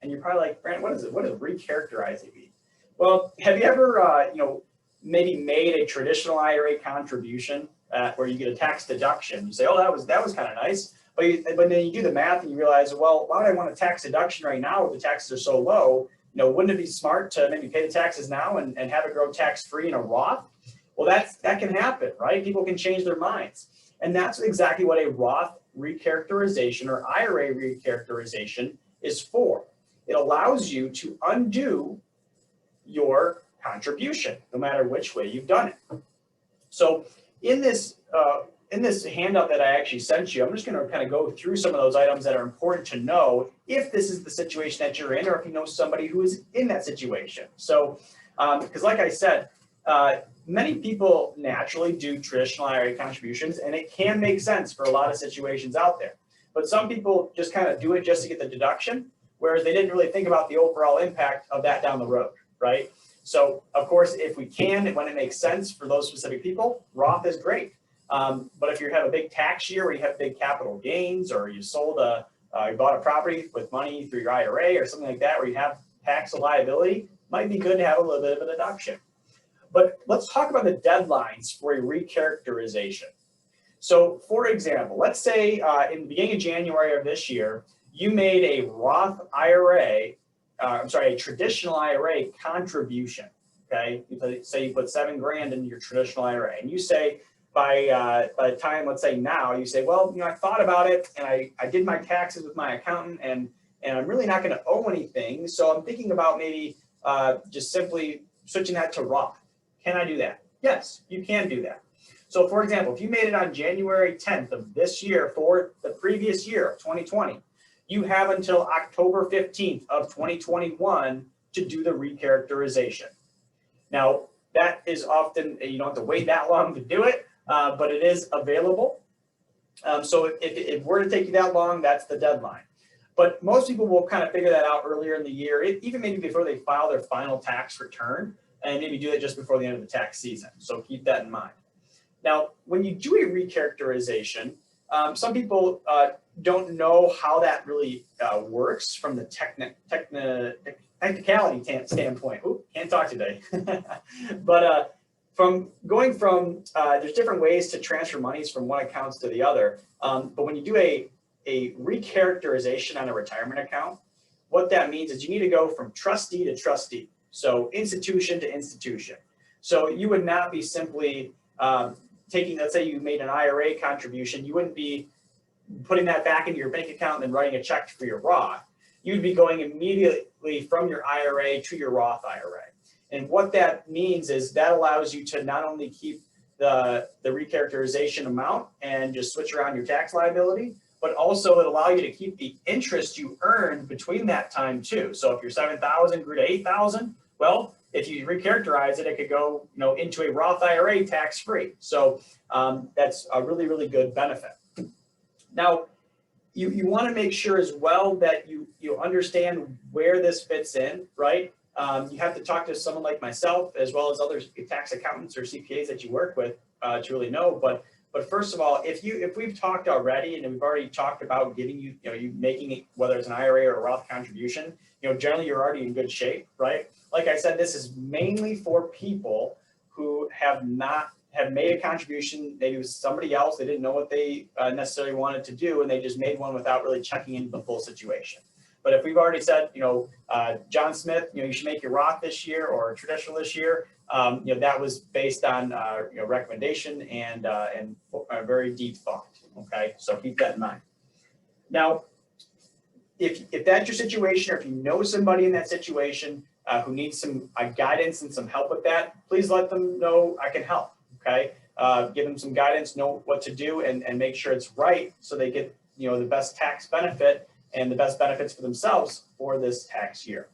And you're probably like, Brent, what is it? What does recharacterizing mean? Well, have you ever, maybe made a traditional IRA contribution where you get a tax deduction? You say, oh, that was kind of nice. But then you do the math and you realize, well, why would I want a tax deduction right now if the taxes are so low? Wouldn't it be smart to maybe pay the taxes now and have it grow tax-free in a Roth? Well, that can happen, right? People can change their minds. And that's exactly what a Roth recharacterization or IRA recharacterization is for. It allows you to undo your contribution, no matter which way you've done it. So in this handout that I actually sent you, I'm just going to kind of go through some of those items that are important to know if this is the situation that you're in, or if you know somebody who is in that situation. So, because like I said, many people naturally do traditional IRA contributions, and it can make sense for a lot of situations out there. But some people just kind of do it just to get the deduction, whereas they didn't really think about the overall impact of that down the road, right? So, of course, if we can, when it makes sense for those specific people, Roth is great. But if you have a big tax year where you have big capital gains, or you you bought a property with money through your IRA or something like that, where you have tax liability, might be good to have a little bit of a deduction. But let's talk about the deadlines for a recharacterization. So, for example, let's say in the beginning of January of this year, you made a Roth IRA, a traditional IRA contribution. Okay, say you put $7 grand into your traditional IRA, and you say, by the time, let's say now, you say, well, I thought about it and I did my taxes with my accountant and I'm really not going to owe anything. So I'm thinking about maybe just simply switching that to Roth. Can I do that? Yes, you can do that. So for example, if you made it on January 10th of this year for the previous year of 2020, you have until October 15th of 2021 to do the recharacterization. Now, that is often, you don't have to wait that long to do it. But it is available. So if it were to take you that long, that's the deadline. But most people will kind of figure that out earlier in the year, even maybe before they file their final tax return, and maybe do it just before the end of the tax season. So keep that in mind. Now, when you do a recharacterization, some people don't know how that really works from the technicality standpoint. Ooh, can't talk today. But there's different ways to transfer monies from one account to the other. But when you do a recharacterization on a retirement account, what that means is you need to go from trustee to trustee. So institution to institution. So you would not be simply taking, let's say you made an IRA contribution, you wouldn't be putting that back into your bank account and then writing a check for your Roth. You'd be going immediately from your IRA to your Roth IRA. And what that means is that allows you to not only keep the recharacterization amount and just switch around your tax liability, but also it allows you to keep the interest you earned between that time too. So if your 7,000 grew to 8,000, well, if you recharacterize it, it could go into a Roth IRA tax-free. So that's a really, really good benefit. Now, you want to make sure as well that you understand where this fits in, right? You have to talk to someone like myself, as well as other tax accountants or CPAs that you work with to really know. But first of all, if we've talked already and we've already talked about giving you, you making it, whether it's an IRA or a Roth contribution, generally you're already in good shape, right? Like I said, this is mainly for people who have made a contribution, maybe with somebody else, they didn't know what they necessarily wanted to do, and they just made one without really checking into the full situation. But if we've already said, John Smith, you should make your Roth this year or traditional this year, that was based on recommendation and a very deep thought. Okay, so keep that in mind. Now, if that's your situation, or if you know somebody in that situation who needs some guidance and some help with that, please let them know I can help. Okay, give them some guidance, know what to do, and make sure it's right so they get the best tax benefit and the best benefits for themselves for this tax year.